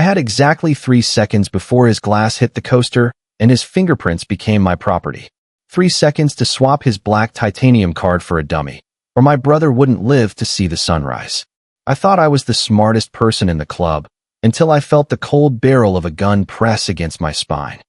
I had exactly 3 seconds before his glass hit the coaster, and his fingerprints became my property. 3 seconds to swap his black titanium card for a dummy, or my brother wouldn't live to see the sunrise. I thought I was the smartest person in the club, until I felt the cold barrel of a gun press against my spine.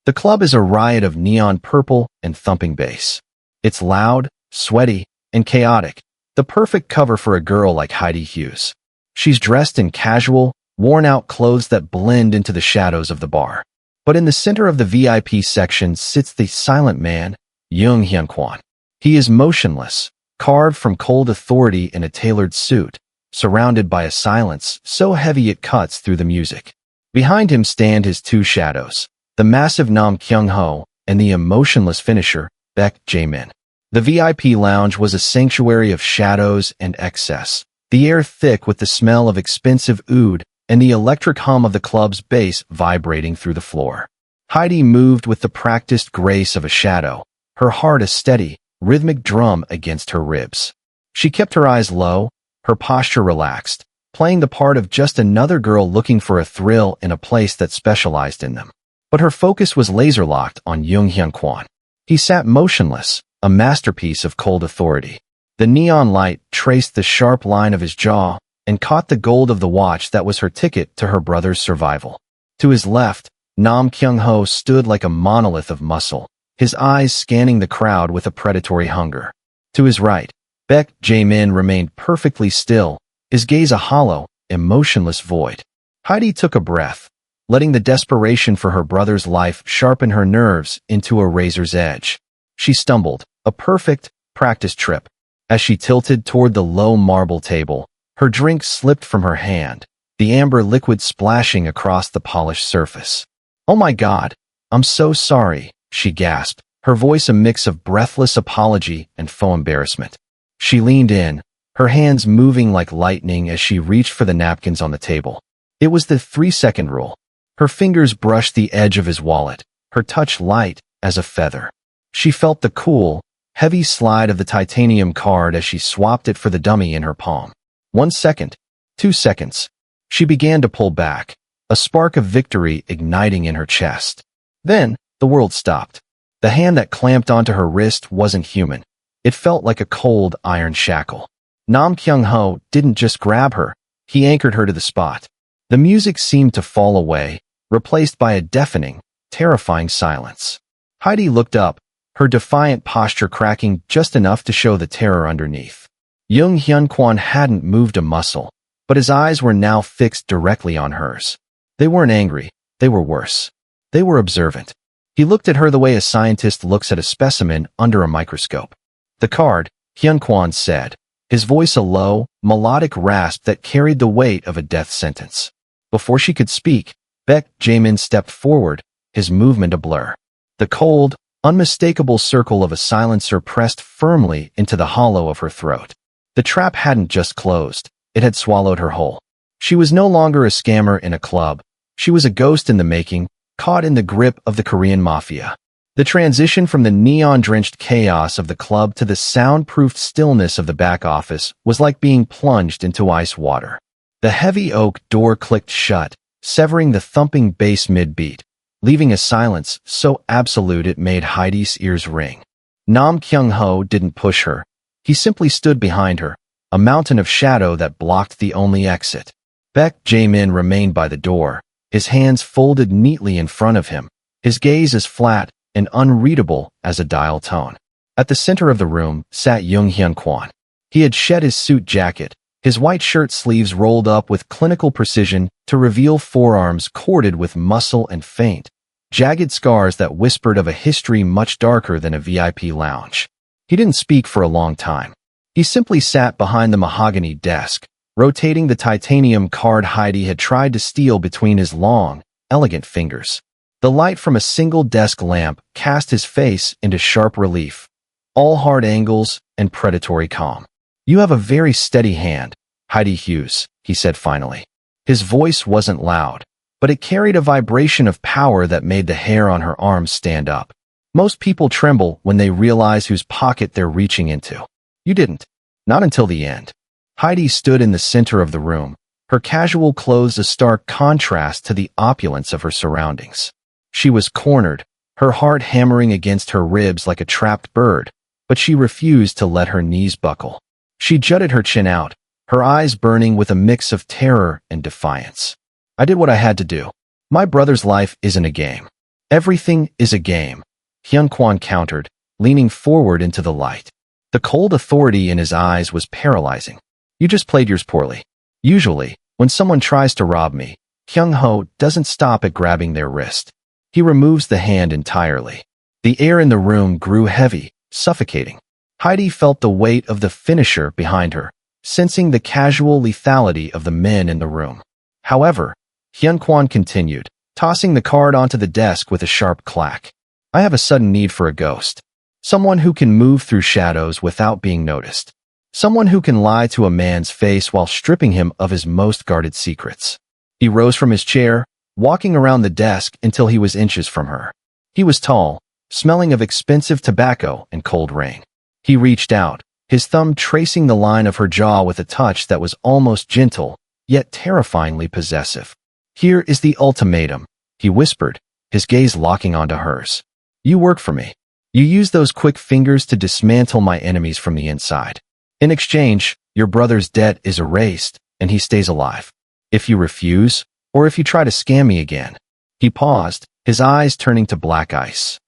The club is a riot of neon purple and thumping bass. It's loud, sweaty, and chaotic, the perfect cover for a girl like Heidi Hughes. She's dressed in casual, worn-out clothes that blend into the shadows of the bar. But in the center of the VIP section sits the silent man, Jung Hyun-Kwon. He is motionless, carved from cold authority in a tailored suit, surrounded by a silence so heavy it cuts through the music. Behind him stand his two shadows, the massive Nam Kyung-ho and the emotionless finisher, Baek Jae-min. The VIP lounge was a sanctuary of shadows and excess, the air thick with the smell of expensive oud and the electric hum of the club's bass vibrating through the floor. Heidi moved with the practiced grace of a shadow, her heart a steady, rhythmic drum against her ribs. She kept her eyes low, her posture relaxed, playing the part of just another girl looking for a thrill in a place that specialized in them. But her focus was laser-locked on Jung Hyun-Kwon. He sat motionless, a masterpiece of cold authority. The neon light traced the sharp line of his jaw and caught the gold of the watch that was her ticket to her brother's survival. To his left, Nam Kyung-ho stood like a monolith of muscle, his eyes scanning the crowd with a predatory hunger. To his right, Baek Jae-min remained perfectly still, his gaze a hollow, emotionless void. Heidi took a breath, letting the desperation for her brother's life sharpen her nerves into a razor's edge. She stumbled, a perfect, practiced trip. As she tilted toward the low marble table, her drink slipped from her hand, the amber liquid splashing across the polished surface. "Oh my God, I'm so sorry," she gasped, her voice a mix of breathless apology and faux embarrassment. She leaned in, her hands moving like lightning as she reached for the napkins on the table. It was the 3-second rule. Her fingers brushed the edge of his wallet, her touch light as a feather. She felt the cool, heavy slide of the titanium card as she swapped it for the dummy in her palm. 1 second, 2 seconds. She began to pull back, a spark of victory igniting in her chest. Then, the world stopped. The hand that clamped onto her wrist wasn't human. It felt like a cold iron shackle. Nam Kyung-ho didn't just grab her, he anchored her to the spot. The music seemed to fall away, replaced by a deafening, terrifying silence. Heidi looked up, her defiant posture cracking just enough to show the terror underneath. Jung Hyun-Kwon hadn't moved a muscle, but his eyes were now fixed directly on hers. They weren't angry, they were worse. They were observant. He looked at her the way a scientist looks at a specimen under a microscope. "The card," Hyun-Kwon said, his voice a low, melodic rasp that carried the weight of a death sentence. Before she could speak, Baek Jae-min stepped forward, his movement a blur. The cold, unmistakable circle of a silencer pressed firmly into the hollow of her throat. The trap hadn't just closed, it had swallowed her whole. She was no longer a scammer in a club. She was a ghost in the making, caught in the grip of the Korean Mafia. The transition from the neon-drenched chaos of the club to the soundproofed stillness of the back office was like being plunged into ice water. The heavy oak door clicked shut, severing the thumping bass mid-beat, leaving a silence so absolute it made Heidi's ears ring. Nam Kyung-ho didn't push her. He simply stood behind her, a mountain of shadow that blocked the only exit. Baek Jae-min remained by the door, his hands folded neatly in front of him, his gaze as flat and unreadable as a dial tone. At the center of the room sat Jung Hyun-Kwon. He had shed his suit jacket, his white shirt sleeves rolled up with clinical precision to reveal forearms corded with muscle and faint, jagged scars that whispered of a history much darker than a VIP lounge. He didn't speak for a long time. He simply sat behind the mahogany desk, rotating the titanium card Heidi had tried to steal between his long, elegant fingers. The light from a single desk lamp cast his face into sharp relief, all hard angles and predatory calm. "You have a very steady hand, Heidi Hughes," he said finally. His voice wasn't loud, but it carried a vibration of power that made the hair on her arms stand up. Most people tremble when they realize whose pocket they're reaching into. You didn't. Not until the end. Heidi stood in the center of the room, her casual clothes a stark contrast to the opulence of her surroundings. She was cornered, her heart hammering against her ribs like a trapped bird, but she refused to let her knees buckle. She jutted her chin out, her eyes burning with a mix of terror and defiance. I did what I had to do. My brother's life isn't a game. Everything is a game, Hyun-Kwon countered, leaning forward into the light. The cold authority in his eyes was paralyzing. You just played yours poorly. Usually, when someone tries to rob me, Hyung-ho doesn't stop at grabbing their wrist. He removes the hand entirely. The air in the room grew heavy, suffocating. Heidi felt the weight of the finisher behind her, sensing the casual lethality of the men in the room. However, Hyun-Kwon continued, tossing the card onto the desk with a sharp clack. I have a sudden need for a ghost. Someone who can move through shadows without being noticed. Someone who can lie to a man's face while stripping him of his most guarded secrets. He rose from his chair, walking around the desk until he was inches from her. He was tall, smelling of expensive tobacco and cold rain. He reached out, his thumb tracing the line of her jaw with a touch that was almost gentle, yet terrifyingly possessive. Here is the ultimatum, he whispered, his gaze locking onto hers. You work for me. You use those quick fingers to dismantle my enemies from the inside. In exchange, your brother's debt is erased, and he stays alive. If you refuse, or if you try to scam me again. He paused, his eyes turning to black ice.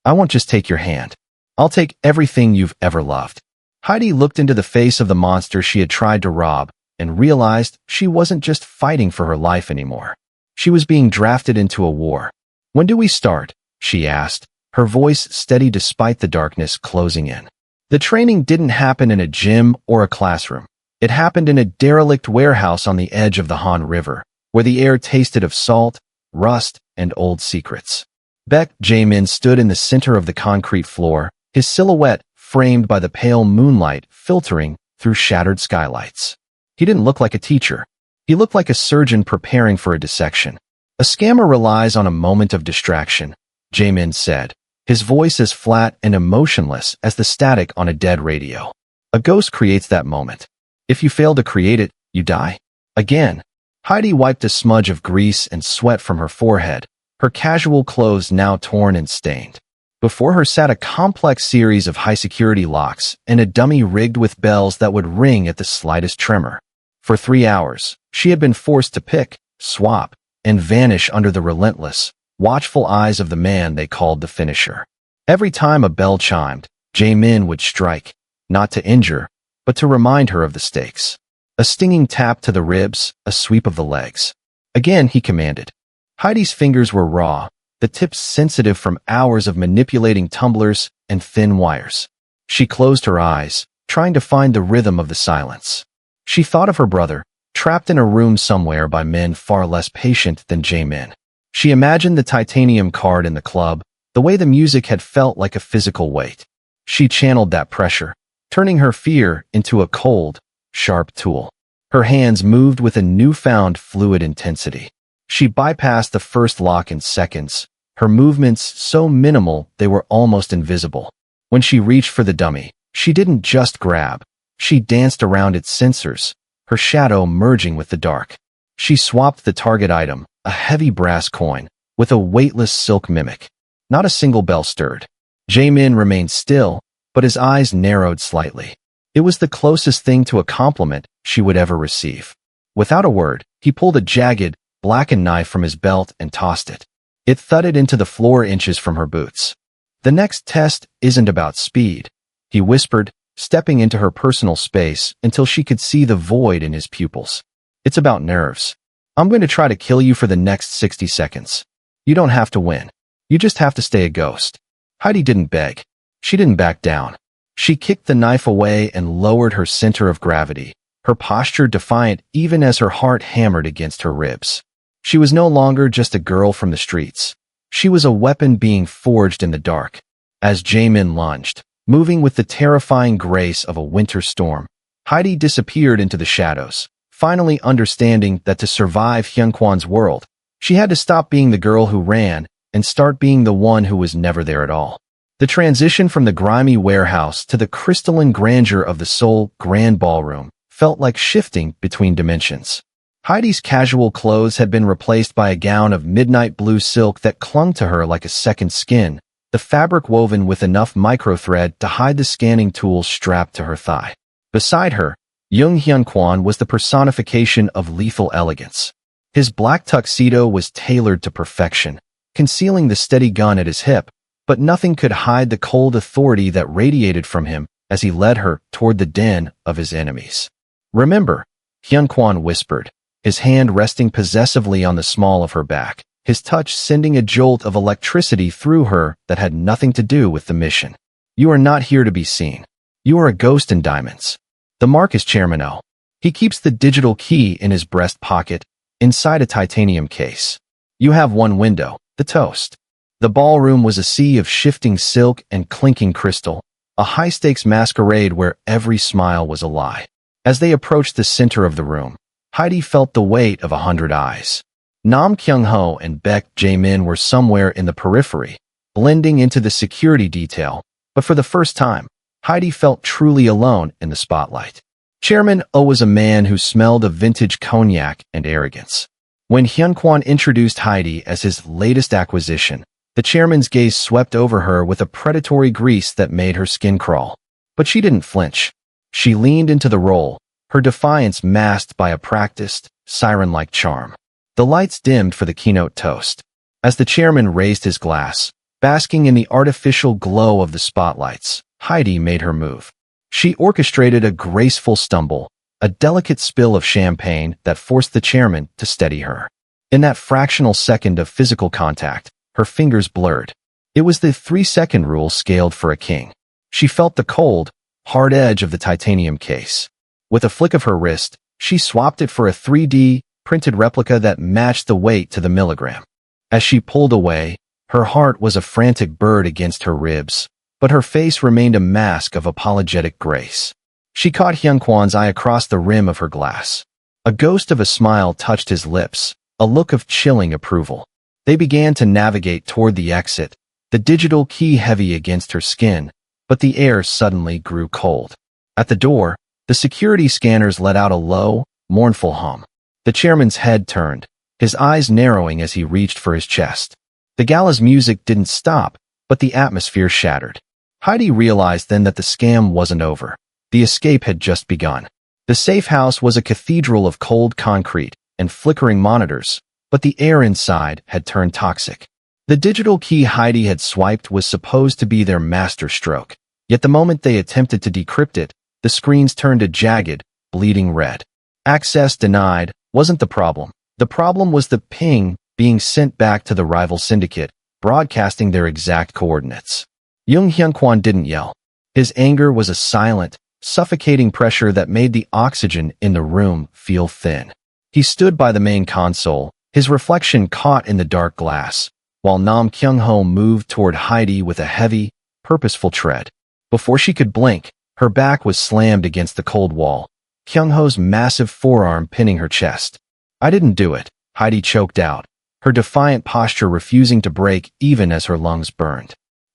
I won't just take your hand. I'll take everything you've ever loved. Heidi looked into the face of the monster she had tried to rob, and realized she wasn't just fighting for her life anymore. She was being drafted into a war. When do we start? She asked, her voice steady despite the darkness closing in. The training didn't happen in a gym or a classroom. It happened in a derelict warehouse on the edge of the Han River, where the air tasted of salt, rust, and old secrets. Baek Jae-min stood in the center of the concrete floor, his silhouette framed by the pale moonlight filtering through shattered skylights. He didn't look like a teacher. He looked like a surgeon preparing for a dissection. A scammer relies on a moment of distraction, Jae-min said, his voice as flat and emotionless as the static on a dead radio. A ghost creates that moment. If you fail to create it, you die. Again. Heidi wiped a smudge of grease and sweat from her forehead, her casual clothes now torn and stained. Before her sat a complex series of high-security locks and a dummy rigged with bells that would ring at the slightest tremor. For 3 hours, she had been forced to pick, swap, and vanish under the relentless, watchful eyes of the man they called the finisher. Every time a bell chimed, Jae-min would strike, not to injure, but to remind her of the stakes. A stinging tap to the ribs, a sweep of the legs. Again he commanded. Heidi's fingers were raw, the tips sensitive from hours of manipulating tumblers and thin wires. She closed her eyes, trying to find the rhythm of the silence. She thought of her brother, trapped in a room somewhere by men far less patient than Jae-min. She imagined the titanium card in the club, the way the music had felt like a physical weight. She channeled that pressure, turning her fear into a cold, sharp tool. Her hands moved with a newfound fluid intensity. She bypassed the first lock in seconds, her movements so minimal they were almost invisible. When she reached for the dummy, she didn't just grab. She danced around its sensors, her shadow merging with the dark. She swapped the target item, a heavy brass coin, with a weightless silk mimic. Not a single bell stirred. Jae-min remained still, but his eyes narrowed slightly. It was the closest thing to a compliment she would ever receive. Without a word, he pulled a jagged, blackened knife from his belt and tossed it. It thudded into the floor inches from her boots. The next test isn't about speed, he whispered, stepping into her personal space until she could see the void in his pupils. It's about nerves. I'm going to try to kill you for the next 60 seconds. You don't have to win. You just have to stay a ghost. Heidi didn't beg. She didn't back down. She kicked the knife away and lowered her center of gravity, her posture defiant even as her heart hammered against her ribs. She was no longer just a girl from the streets. She was a weapon being forged in the dark. As Jae-min lunged, moving with the terrifying grace of a winter storm, Heidi disappeared into the shadows, finally understanding that to survive Hyun-Kwon's world, she had to stop being the girl who ran and start being the one who was never there at all. The transition from the grimy warehouse to the crystalline grandeur of the Seoul Grand Ballroom felt like shifting between dimensions. Heidi's casual clothes had been replaced by a gown of midnight blue silk that clung to her like a second skin, the fabric woven with enough microthread to hide the scanning tools strapped to her thigh. Beside her, Jung Hyun-Kwon was the personification of lethal elegance. His black tuxedo was tailored to perfection, concealing the steady gun at his hip, but nothing could hide the cold authority that radiated from him as he led her toward the den of his enemies. "Remember," Hyun-Kwon whispered, his hand resting possessively on the small of her back, his touch sending a jolt of electricity through her that had nothing to do with the mission. "You are not here to be seen. You are a ghost in diamonds." The mark is Chairman O. He keeps the digital key in his breast pocket, inside a titanium case. You have one window, the toast. The ballroom was a sea of shifting silk and clinking crystal, a high-stakes masquerade where every smile was a lie. As they approached the center of the room, Heidi felt the weight of 100 eyes. Nam Kyung-ho and Baek Jae-min were somewhere in the periphery, blending into the security detail, but for the first time, Heidi felt truly alone in the spotlight. Chairman O was a man who smelled of vintage cognac and arrogance. When Hyun-Kwon introduced Heidi as his latest acquisition, the chairman's gaze swept over her with a predatory grease that made her skin crawl. But she didn't flinch. She leaned into the role, her defiance masked by a practiced, siren-like charm. The lights dimmed for the keynote toast. As the chairman raised his glass, basking in the artificial glow of the spotlights, Heidi made her move. She orchestrated a graceful stumble, a delicate spill of champagne that forced the chairman to steady her. In that fractional second of physical contact, her fingers blurred. It was the 3-second rule scaled for a king. She felt the cold, hard edge of the titanium case. With a flick of her wrist, she swapped it for a 3D printed replica that matched the weight to the milligram. As she pulled away, her heart was a frantic bird against her ribs, but her face remained a mask of apologetic grace. She caught Hyun-Kwon's eye across the rim of her glass. A ghost of a smile touched his lips, a look of chilling approval. They began to navigate toward the exit, the digital key heavy against her skin, but the air suddenly grew cold. At the door, the security scanners let out a low, mournful hum. The chairman's head turned, his eyes narrowing as he reached for his chest. The gala's music didn't stop, but the atmosphere shattered. Heidi realized then that the scam wasn't over. The escape had just begun. The safe house was a cathedral of cold concrete and flickering monitors, but the air inside had turned toxic. The digital key Heidi had swiped was supposed to be their master stroke, yet the moment they attempted to decrypt it, the screens turned a jagged, bleeding red. Access denied wasn't the problem. The problem was the ping being sent back to the rival syndicate, broadcasting their exact coordinates. Jung Hyun-Kwon didn't yell. His anger was a silent, suffocating pressure that made the oxygen in the room feel thin. He stood by the main console, his reflection caught in the dark glass, while Nam Kyung-ho moved toward Heidi with a heavy, purposeful tread. Before she could blink, her back was slammed against the cold wall, Kyung-ho's massive forearm pinning her chest. "I didn't do it," Heidi choked out, her defiant posture refusing to break even as her lungs burned.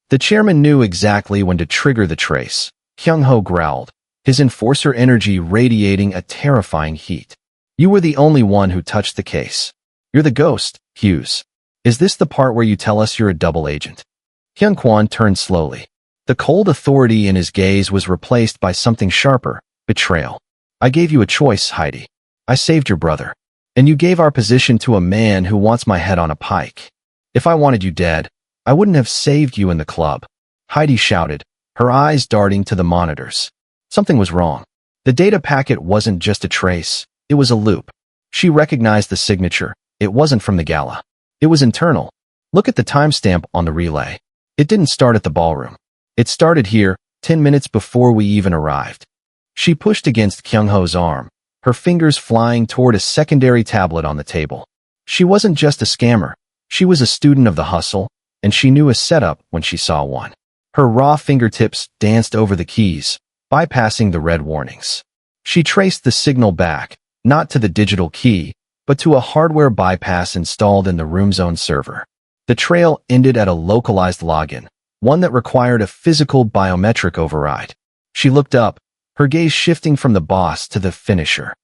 The chairman knew exactly when to trigger the trace. Kyung-ho growled, his enforcer energy radiating a terrifying heat. "You were the only one who touched the case. You're the ghost, Hughes. Is this the part where you tell us you're a double agent?" Hyun-Kwon turned slowly. The cold authority in his gaze was replaced by something sharper, betrayal. "I gave you a choice, Heidi. I saved your brother. And you gave our position to a man who wants my head on a pike. If I wanted you dead, I wouldn't have saved you in the club." Heidi shouted, her eyes darting to the monitors. Something was wrong. The data packet wasn't just a trace, it was a loop. She recognized the signature. It wasn't from the gala. It was internal. Look at the timestamp on the relay. It didn't start at the ballroom. It started here, 10 minutes before we even arrived. She pushed against Kyung-ho's arm, her fingers flying toward a secondary tablet on the table. She wasn't just a scammer. She was a student of the hustle, and she knew a setup when she saw one. Her raw fingertips danced over the keys, bypassing the red warnings. She traced the signal back, not to the digital key, but to a hardware bypass installed in the room's own server. The trail ended at a localized login, one that required a physical biometric override. She looked up, her gaze shifting from the boss to the finisher.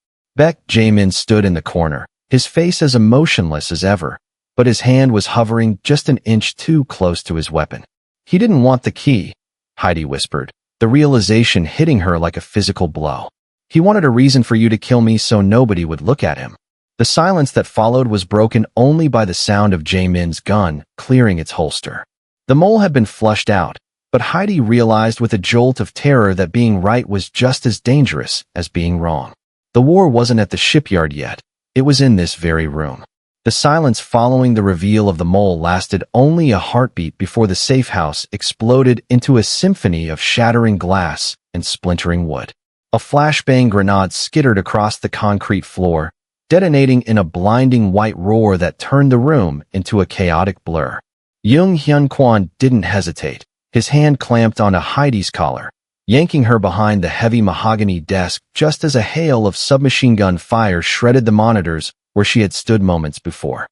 Jae-min stood in the corner, his face as emotionless as ever, but his hand was hovering just an inch too close to his weapon. He didn't want the key, Heidi whispered, the realization hitting her like a physical blow. He wanted a reason for you to kill me so nobody would look at him. The silence that followed was broken only by the sound of Jae-min's gun clearing its holster. The mole had been flushed out, but Heidi realized with a jolt of terror that being right was just as dangerous as being wrong. The war wasn't at the shipyard yet. It was in this very room. The silence following the reveal of the mole lasted only a heartbeat before the safe house exploded into a symphony of shattering glass and splintering wood. A flashbang grenade skittered across the concrete floor, detonating in a blinding white roar that turned the room into a chaotic blur. Jung Hyun-Kwon didn't hesitate. His hand clamped onto Heidi's collar, yanking her behind the heavy mahogany desk just as a hail of submachine gun fire shredded the monitors where she had stood moments before.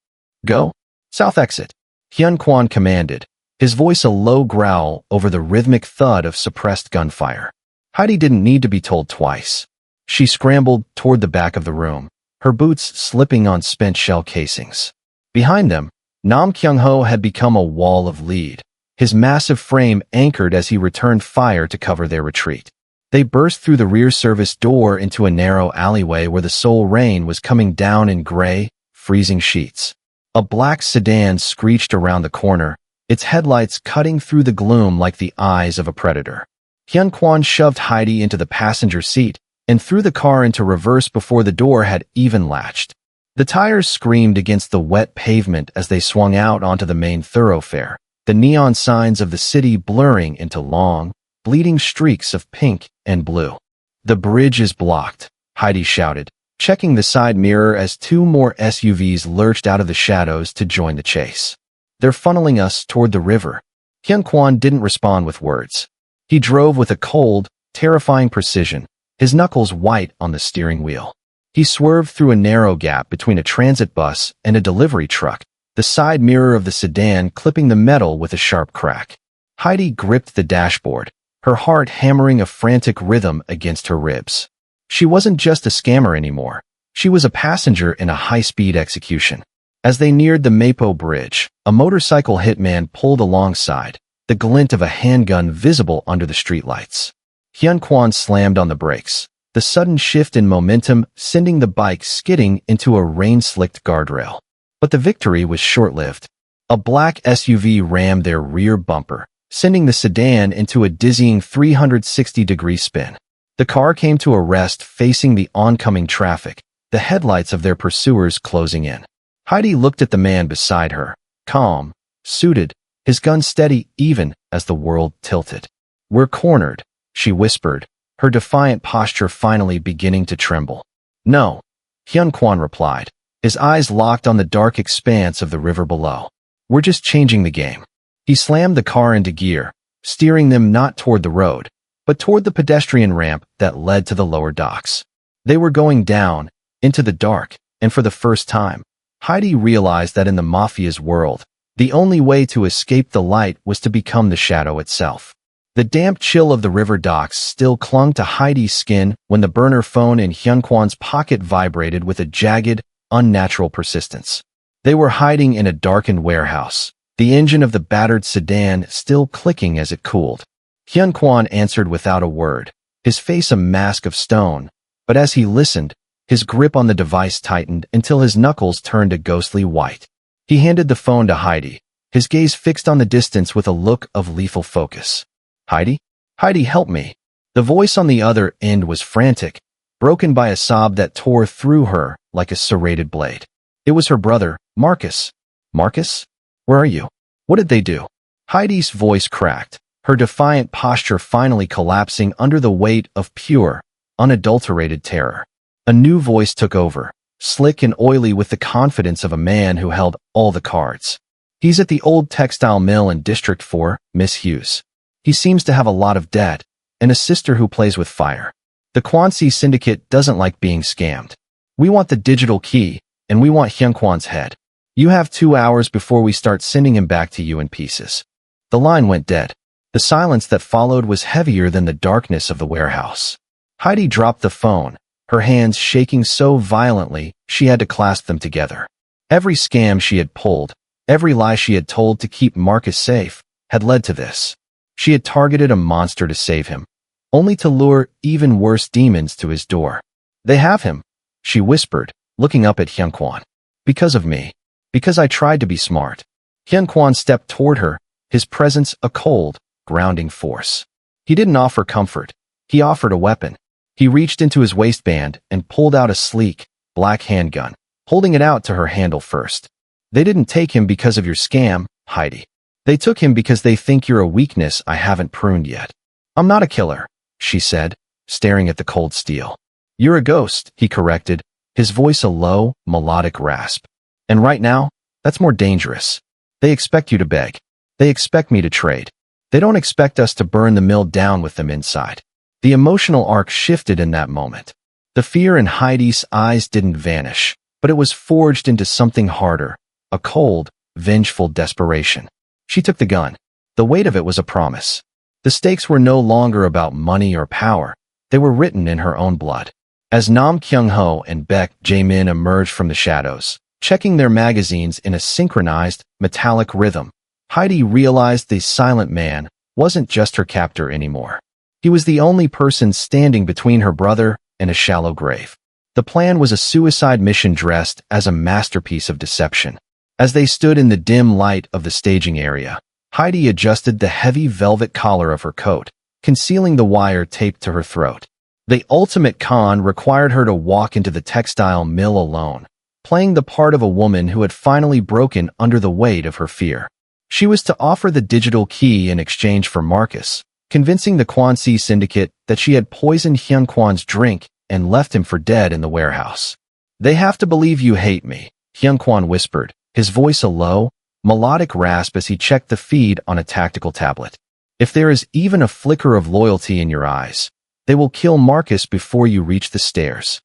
Go. South exit. Hyun-Kwon commanded, his voice a low growl over the rhythmic thud of suppressed gunfire. Heidi didn't need to be told twice. She scrambled toward the back of the room, her boots slipping on spent shell casings. Behind them, Nam Kyung-ho had become a wall of lead, his massive frame anchored as he returned fire to cover their retreat. They burst through the rear service door into a narrow alleyway where the Seoul rain was coming down in gray, freezing sheets. A black sedan screeched around the corner, its headlights cutting through the gloom like the eyes of a predator. Hyun-Kwon shoved Heidi into the passenger seat and threw the car into reverse before the door had even latched. The tires screamed against the wet pavement as they swung out onto the main thoroughfare, the neon signs of the city blurring into long, bleeding streaks of pink and blue. The bridge is blocked, Heidi shouted, checking the side mirror as two more SUVs lurched out of the shadows to join the chase. They're funneling us toward the river. Hyun-Kwon didn't respond with words. He drove with a cold, terrifying precision, his knuckles white on the steering wheel. He swerved through a narrow gap between a transit bus and a delivery truck, the side mirror of the sedan clipping the metal with a sharp crack. Heidi gripped the dashboard, her heart hammering a frantic rhythm against her ribs. She wasn't just a scammer anymore. She was a passenger in a high-speed execution. As they neared the Mapo Bridge, a motorcycle hitman pulled alongside, the glint of a handgun visible under the streetlights. Hyun-Kwon slammed on the brakes, the sudden shift in momentum sending the bike skidding into a rain-slicked guardrail. But the victory was short-lived. A black SUV rammed their rear bumper, sending the sedan into a dizzying 360-degree spin. The car came to a rest facing the oncoming traffic, the headlights of their pursuers closing in. Heidi looked at the man beside her, calm, suited, his gun steady even as the world tilted. "We're cornered," she whispered, her defiant posture finally beginning to tremble. "No," Hyun-Kwon replied, his eyes locked on the dark expanse of the river below. "We're just changing the game." He slammed the car into gear, steering them not toward the road, but toward the pedestrian ramp that led to the lower docks. They were going down, into the dark, and for the first time, Heidi realized that in the Mafia's world, the only way to escape the light was to become the shadow itself. The damp chill of the river docks still clung to Heidi's skin when the burner phone in Hyun-Kwon's pocket vibrated with a jagged, unnatural persistence. They were hiding in a darkened warehouse, the engine of the battered sedan still clicking as it cooled. Hyun-Kwon answered without a word, his face a mask of stone, but as he listened, his grip on the device tightened until his knuckles turned a ghostly white. He handed the phone to Heidi, his gaze fixed on the distance with a look of lethal focus. "Heidi? Heidi, help me." The voice on the other end was frantic, broken by a sob that tore through her like a serrated blade. It was her brother, Marcus. "Marcus? Where are you? What did they do?" Heidi's voice cracked, her defiant posture finally collapsing under the weight of pure, unadulterated terror. A new voice took over, slick and oily with the confidence of a man who held all the cards. "He's at the old textile mill in District 4, Miss Hughes. He seems to have a lot of debt, and a sister who plays with fire. The Kwanzi Syndicate doesn't like being scammed. We want the digital key, and we want Hyun-Kwon's head. You have 2 hours before we start sending him back to you in pieces." The line went dead. The silence that followed was heavier than the darkness of the warehouse. Heidi dropped the phone, her hands shaking so violently she had to clasp them together. Every scam she had pulled, every lie she had told to keep Marcus safe, had led to this. She had targeted a monster to save him, only to lure even worse demons to his door. "They have him," she whispered, looking up at Hyun-Kwon. "Because of me. Because I tried to be smart." Hyun-Kwon stepped toward her, his presence a cold, grounding force. He didn't offer comfort. He offered a weapon. He reached into his waistband and pulled out a sleek, black handgun, holding it out to her handle first. "They didn't take him because of your scam, Heidi. They took him because they think you're a weakness I haven't pruned yet." "I'm not a killer," she said, staring at the cold steel. "You're a ghost," he corrected, his voice a low, melodic rasp. "And right now, that's more dangerous. They expect you to beg. They expect me to trade. They don't expect us to burn the mill down with them inside." The emotional arc shifted in that moment. The fear in Heidi's eyes didn't vanish, but it was forged into something harder, a cold, vengeful desperation. She took the gun. The weight of it was a promise. The stakes were no longer about money or power. They were written in her own blood. As Nam Kyung-ho and Baek Jae-min emerged from the shadows, checking their magazines in a synchronized, metallic rhythm, Heidi realized the silent man wasn't just her captor anymore. He was the only person standing between her brother and a shallow grave. The plan was a suicide mission dressed as a masterpiece of deception. As they stood in the dim light of the staging area, Heidi adjusted the heavy velvet collar of her coat, concealing the wire taped to her throat. The ultimate con required her to walk into the textile mill alone, playing the part of a woman who had finally broken under the weight of her fear. She was to offer the digital key in exchange for Marcus, convincing the Kwansi syndicate that she had poisoned Hyun-Kwon's drink and left him for dead in the warehouse. "They have to believe you hate me," Hyun-Kwon whispered, his voice a low, melodic rasp as he checked the feed on a tactical tablet. "If there is even a flicker of loyalty in your eyes, they will kill Marcus before you reach the stairs."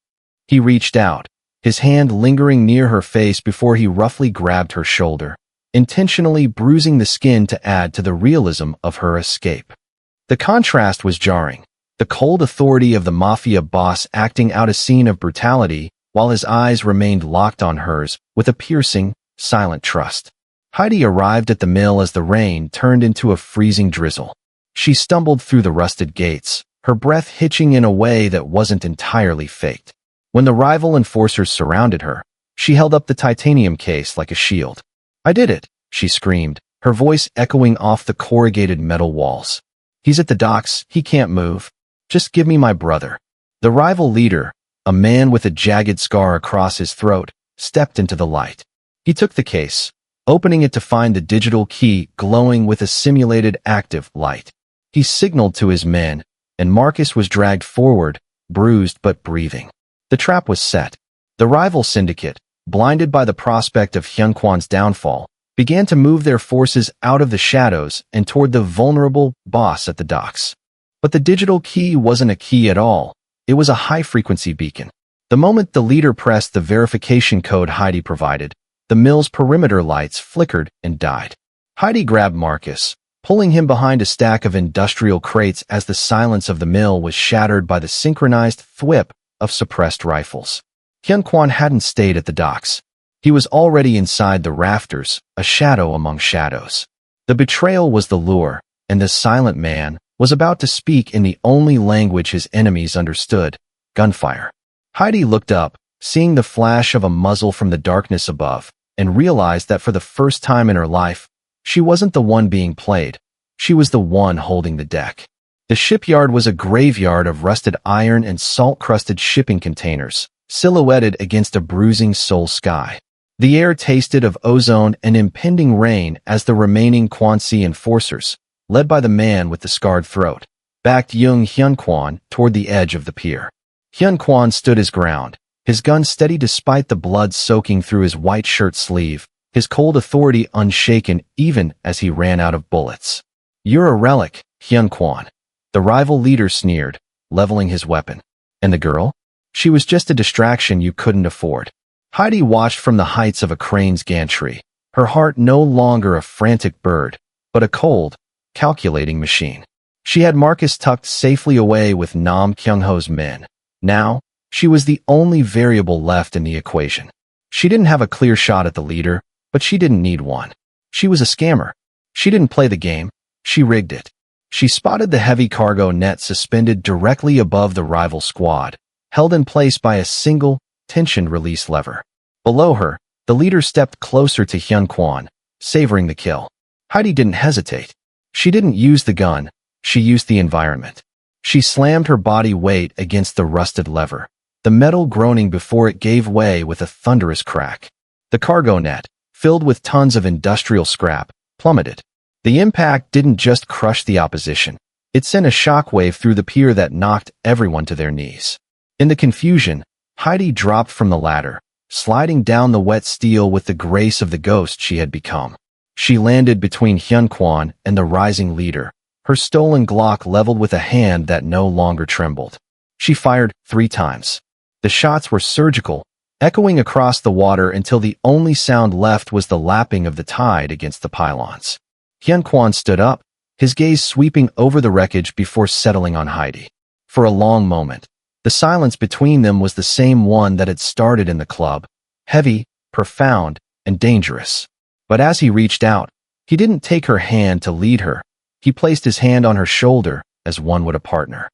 He reached out, his hand lingering near her face before he roughly grabbed her shoulder, intentionally bruising the skin to add to the realism of her escape. The contrast was jarring, the cold authority of the mafia boss acting out a scene of brutality while his eyes remained locked on hers with a piercing, silent trust. Heidi arrived at the mill as the rain turned into a freezing drizzle. She stumbled through the rusted gates, her breath hitching in a way that wasn't entirely faked. When the rival enforcers surrounded her, she held up the titanium case like a shield. "I did it," she screamed, her voice echoing off the corrugated metal walls. "He's at the docks, he can't move. Just give me my brother." The rival leader, a man with a jagged scar across his throat, stepped into the light. He took the case, opening it to find the digital key glowing with a simulated active light. He signaled to his men, and Marcus was dragged forward, bruised but breathing. The trap was set. The rival syndicate, blinded by the prospect of Hyun-Kwon's downfall, began to move their forces out of the shadows and toward the vulnerable boss at the docks. But the digital key wasn't a key at all. It was a high-frequency beacon. The moment the leader pressed the verification code Heidi provided, the mill's perimeter lights flickered and died. Heidi grabbed Marcus, pulling him behind a stack of industrial crates as the silence of the mill was shattered by the synchronized thwip of suppressed rifles. Hyun-Kwon hadn't stayed at the docks. He was already inside the rafters, a shadow among shadows. The betrayal was the lure, and the silent man was about to speak in the only language his enemies understood, gunfire. Heidi looked up, seeing the flash of a muzzle from the darkness above, and realized that for the first time in her life, she wasn't the one being played. She was the one holding the deck. The shipyard was a graveyard of rusted iron and salt-crusted shipping containers, silhouetted against a bruising Seoul sky. The air tasted of ozone and impending rain as the remaining Kwansi enforcers, led by the man with the scarred throat, backed Jung Hyun-Kwon toward the edge of the pier. Hyun-Kwon stood his ground, his gun steady despite the blood soaking through his white shirt sleeve, his cold authority unshaken even as he ran out of bullets. "You're a relic, Hyun-Kwon," the rival leader sneered, leveling his weapon. "And the girl? She was just a distraction you couldn't afford." Heidi watched from the heights of a crane's gantry, her heart no longer a frantic bird, but a cold, calculating machine. She had Marcus tucked safely away with Nam Kyung-ho's men. Now, She was the only variable left in the equation. She didn't have a clear shot at the leader, but she didn't need one. She was a scammer. She didn't play the game. She rigged it. She spotted the heavy cargo net suspended directly above the rival squad, held in place by a single, tension release lever. Below her, the leader stepped closer to Hyun-Kwon, savoring the kill. Heidi didn't hesitate. She didn't use the gun. She used the environment. She slammed her body weight against the rusted lever, the metal groaning before it gave way with a thunderous crack. The cargo net, filled with tons of industrial scrap, plummeted. The impact didn't just crush the opposition. It sent a shockwave through the pier that knocked everyone to their knees. In the confusion, Heidi dropped from the ladder, sliding down the wet steel with the grace of the ghost she had become. She landed between Hyun-Kwon and the rising leader, her stolen Glock leveled with a hand that no longer trembled. She fired 3 times. The shots were surgical, echoing across the water until the only sound left was the lapping of the tide against the pylons. Hyun-Kwon stood up, his gaze sweeping over the wreckage before settling on Heidi. For a long moment, the silence between them was the same one that had started in the club, heavy, profound, and dangerous. But as he reached out, he didn't take her hand to lead her. He placed his hand on her shoulder as one would a partner.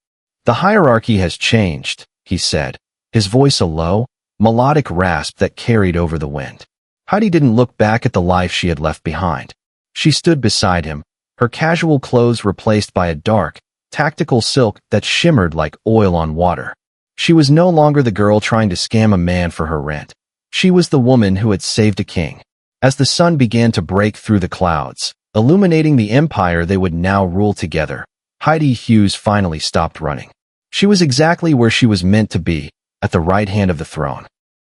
"The hierarchy has changed," he said, his voice a low, melodic rasp that carried over the wind. Heidi didn't look back at the life she had left behind. She stood beside him, her casual clothes replaced by a dark, tactical silk that shimmered like oil on water. She was no longer the girl trying to scam a man for her rent. She was the woman who had saved a king. As the sun began to break through the clouds, illuminating the empire they would now rule together, Heidi Hughes finally stopped running. She was exactly where she was meant to be, at the right hand of the throne.